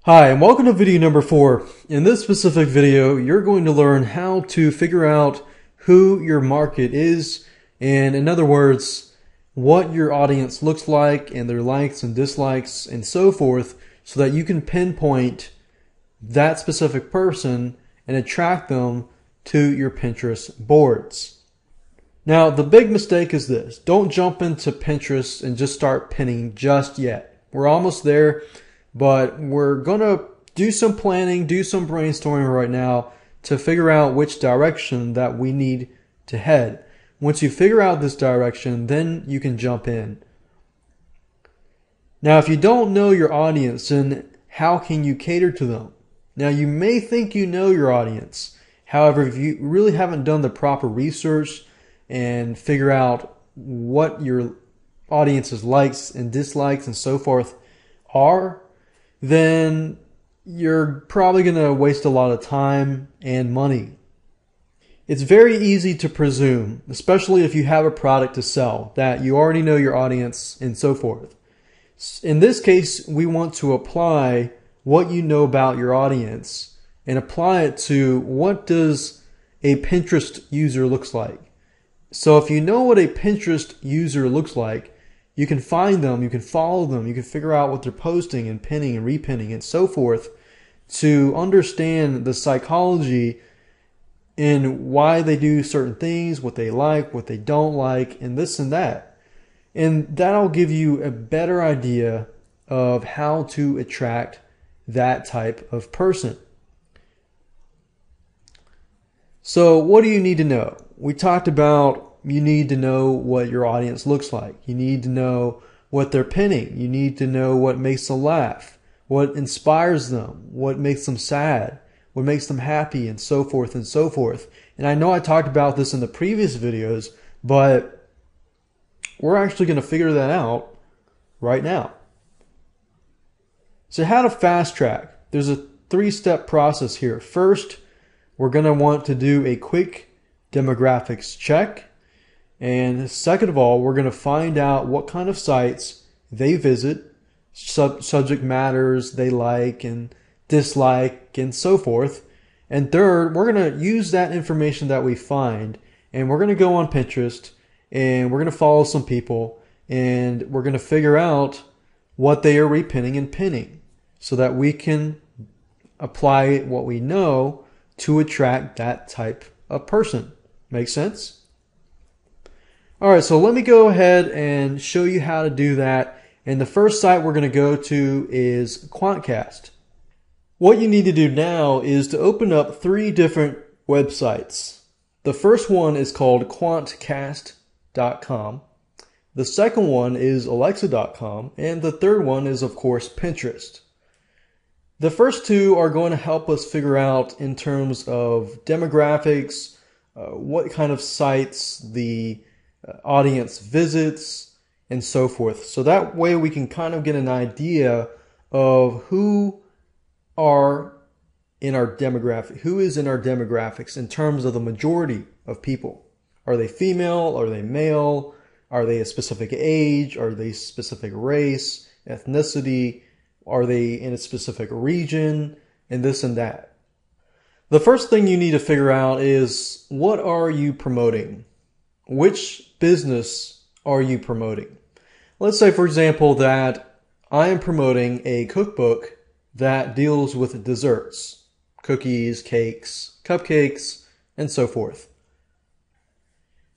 Hi, and welcome to video number 4. In this specific video, you're going to learn how to figure out who your market is, and in other words, what your audience looks like and their likes and dislikes and so forth, so that you can pinpoint that specific person and attract them to your Pinterest boards. Now, the big mistake is this. Don't jump into Pinterest and just start pinning just yet. We're almost there. But we're going to do some planning, do some brainstorming right now to figure out which direction that we need to head. Once you figure out this direction, then you can jump in. Now, if you don't know your audience, then how can you cater to them? Now, you may think you know your audience. However, if you really haven't done the proper research and figure out what your audience's likes and dislikes and so forth are, then you're probably going to waste a lot of time and money. It's very easy to presume, especially if you have a product to sell, that you already know your audience and so forth. In this case, we want to apply what you know about your audience and apply it to what does a Pinterest user looks like. So if you know what a Pinterest user looks like, you can find them, you can follow them, you can figure out what they're posting and pinning and repinning and so forth to understand the psychology in why they do certain things, what they like, what they don't like, and this and that. And that'll give you a better idea of how to attract that type of person. So what do you need to know? We talked about you need to know what your audience looks like. You need to know what they're pinning. You need to know what makes them laugh, what inspires them, what makes them sad, what makes them happy, and so forth and so forth. And I know I talked about this in the previous videos, but we're actually going to figure that out right now. So how to fast track? There's a 3-step process here. First, we're going to want to do a quick demographics check. And second of all, we're going to find out what kind of sites they visit, subject matters they like and dislike and so forth. And third, we're going to use that information that we find and we're going to go on Pinterest and we're going to follow some people and we're going to figure out what they are repinning and pinning so that we can apply what we know to attract that type of person. Make sense? Alright, so let me go ahead and show you how to do that. And the first site we're going to go to is Quantcast. What you need to do now is to open up 3 different websites. The first one is called quantcast.com. The second one is alexa.com. And the third one is, of course, Pinterest. The first 2 are going to help us figure out in terms of demographics, what kind of sites the audience visits and so forth. So that way we can kind of get an idea of who are in our demographic, who is in our demographics in terms of the majority of people. Are they female? Are they male? Are they a specific age? Are they specific race, ethnicity? Are they in a specific region? And this and that. The first thing you need to figure out is, what are you promoting? Which business are you promoting? Let's say, for example, that I am promoting a cookbook that deals with desserts, cookies, cakes, cupcakes, and so forth.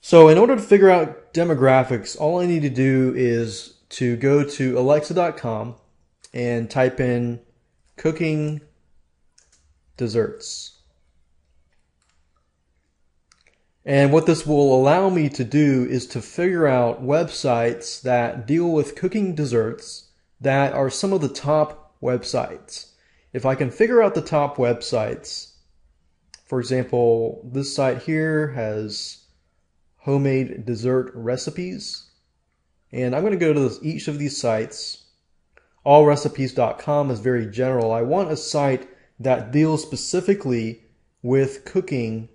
So in order to figure out demographics, all I need to do is to go to alexa.com and type in cooking desserts. And what this will allow me to do is to figure out websites that deal with cooking desserts that are some of the top websites. If I can figure out the top websites, for example, this site here has homemade dessert recipes. And I'm going to go to each of these sites. Allrecipes.com is very general. I want a site that deals specifically with cooking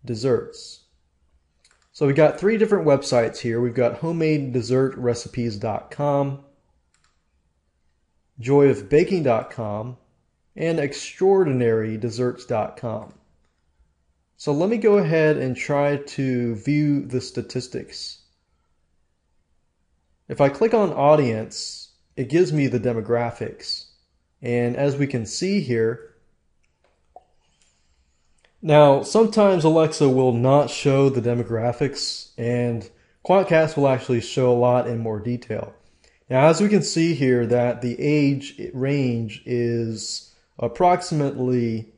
desserts. So we got 3 different websites here. We've got homemade-dessert-recipes.com, joyofbaking.com, and extraordinarydesserts.com. So let me go ahead and try to view the statistics. If I click on audience, it gives me the demographics. And as we can see here, now sometimes Alexa will not show the demographics, and Quantcast will actually show a lot in more detail. Now, as we can see here, that the age range is approximately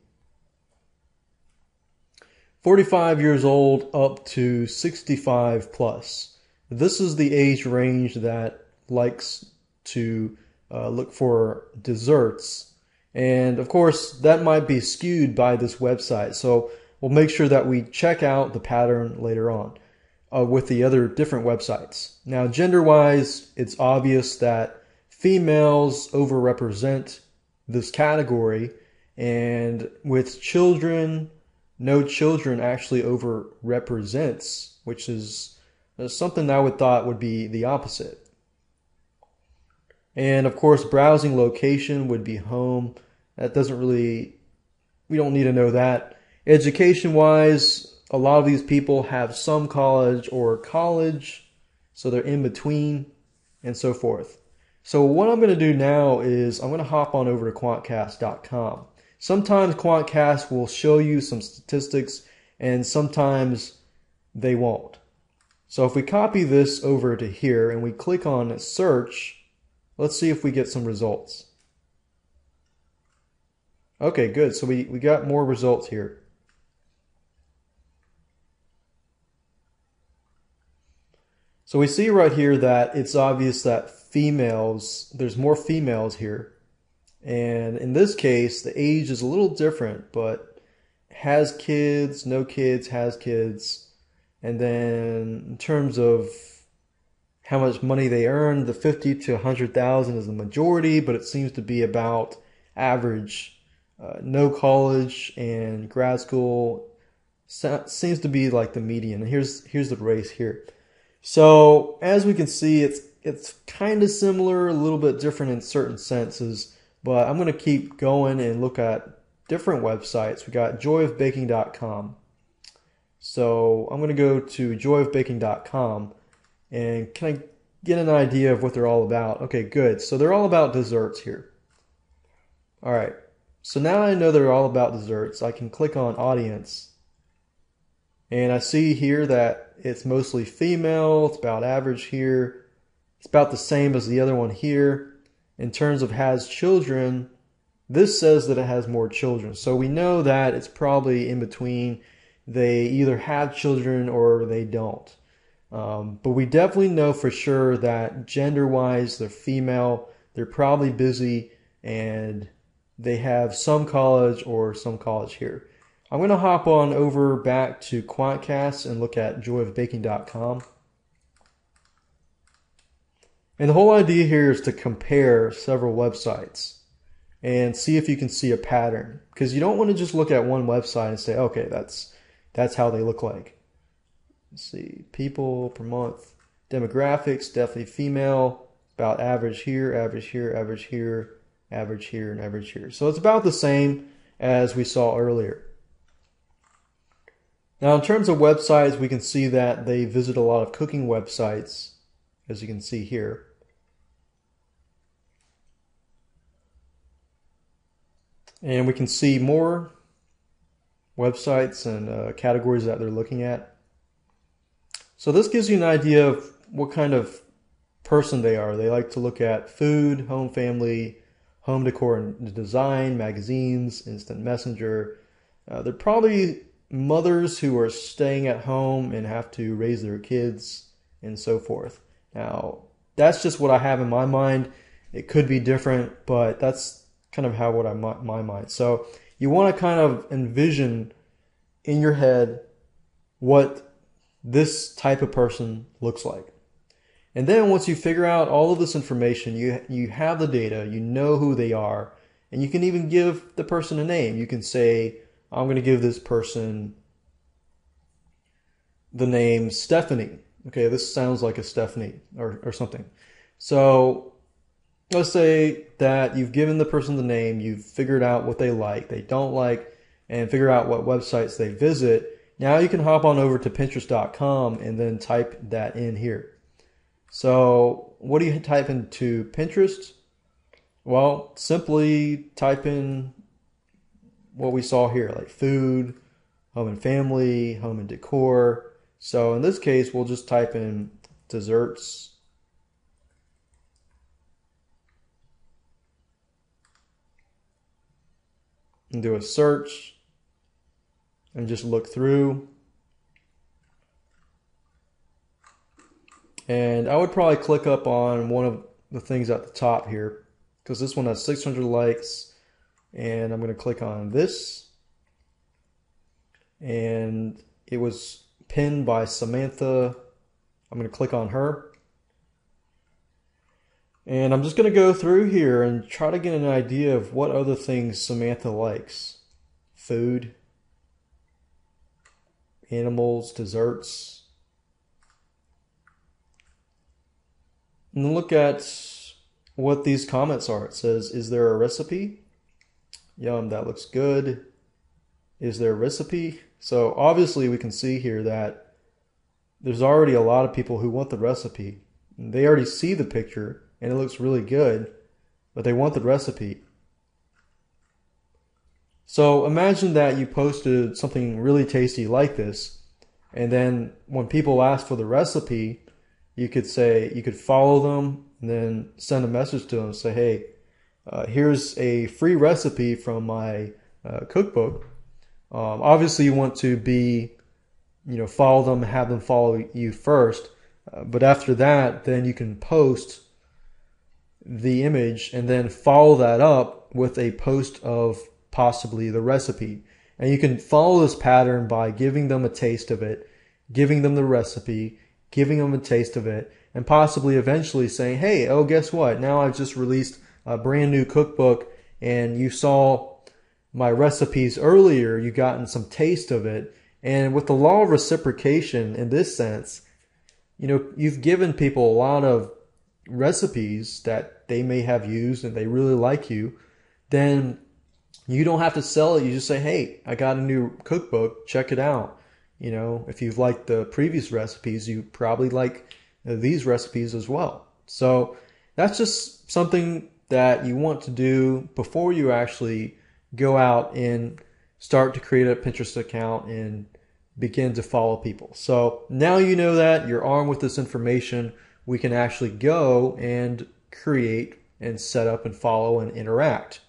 45 years old up to 65 plus. This is the age range that likes to look for desserts. And of course, that might be skewed by this website. So we'll make sure that we check out the pattern later on with the other different websites. Now, gender-wise, it's obvious that females overrepresent this category, and with children, no children actually overrepresents, which is something I would thought would be the opposite. And of course, browsing location would be home. That doesn't really, we don't need to know that. Education-wise, a lot of these people have some college or college, so they're in between and so forth. So what I'm going to do now is I'm going to hop on over to Quantcast.com. Sometimes Quantcast will show you some statistics, and sometimes they won't. So if we copy this over to here and we click on search, let's see if we get some results. Okay, good. So we got more results here. So we see right here that it's obvious that females, there's more females here. And in this case, the age is a little different, but has kids, no kids, has kids. And then in terms of how much money they earn, the 50 to 100,000 is the majority, but it seems to be about average. No college and grad school seems to be like the median. And here's the race here. So as we can see, it's kind of similar, a little bit different in certain senses, but I'm going to keep going and look at different websites. We got joyofbaking.com. So I'm going to go to joyofbaking.com, and can I get an idea of what they're all about? Okay, good. So they're all about desserts here. All right. So now I know they're all about desserts. I can click on audience, and I see here that it's mostly female. It's about average here. It's about the same as the other one here. In terms of has children, this says that it has more children. So we know that it's probably in between. They either have children or they don't. But we definitely know for sure that gender-wise, they're female. They're probably busy, and they have some college or some college here. I'm going to hop on over back to Quantcast and look at joyofbaking.com. And the whole idea here is to compare several websites and see if you can see a pattern. Because you don't want to just look at one website and say, okay, that's how they look like. Let's see, people per month, demographics, definitely female, about average here, average here, average here, average here, and average here. So it's about the same as we saw earlier. Now in terms of websites, we can see that they visit a lot of cooking websites, as you can see here. And we can see more websites and categories that they're looking at. So this gives you an idea of what kind of person they are. They like to look at food, home, family, home decor and design, magazines, instant messenger. They're probably mothers who are staying at home and have to raise their kids and so forth. Now, that's just what I have in my mind. It could be different, but that's kind of how what I'm my mind. So you want to kind of envision in your head what this type of person looks like. And then once you figure out all of this information, you have the data, you know who they are, and you can even give the person a name. You can say, I'm going to give this person the name Stephanie. Okay, this sounds like a Stephanie or something. So let's say that you've given the person the name, you've figured out what they don't like, and figure out what websites they visit. Now you can hop on over to Pinterest.com and then type that in here. So what do you type into Pinterest? Well, simply type in what we saw here, like food, home and family, home and decor. So in this case, we'll just type in desserts. And do a search and just look through. And I would probably click up on one of the things at the top here because this one has 600 likes, and I'm going to click on this, and it was pinned by Samantha. I'm going to click on her, and I'm just going to go through here and try to get an idea of what other things Samantha likes. Food, animals, desserts. And look at what these comments are. It says, is there a recipe? Yum, that looks good. Is there a recipe? So obviously we can see here that there's already a lot of people who want the recipe. They already see the picture and it looks really good, but they want the recipe. So imagine that you posted something really tasty like this, and then when people ask for the recipe, you could say, you could follow them and then send a message to them and say, hey, here's a free recipe from my cookbook. Obviously you want to follow them, have them follow you first. But after that, then you can post the image and then follow that up with a post of possibly the recipe. And you can follow this pattern by giving them a taste of it, giving them the recipe, giving them a taste of it, and possibly eventually saying, hey, oh, guess what? Now I've just released a brand new cookbook and you saw my recipes earlier, you've gotten some taste of it. And with the law of reciprocation in this sense, you've given people a lot of recipes that they may have used and they really like you. Then you don't have to sell it. You just say, hey, I got a new cookbook, check it out. If you've liked the previous recipes, you probably like these recipes as well. So that's just something that you want to do before you actually go out and start to create a Pinterest account and begin to follow people. So now you know that, you're armed with this information, we can actually go and create and set up and follow and interact.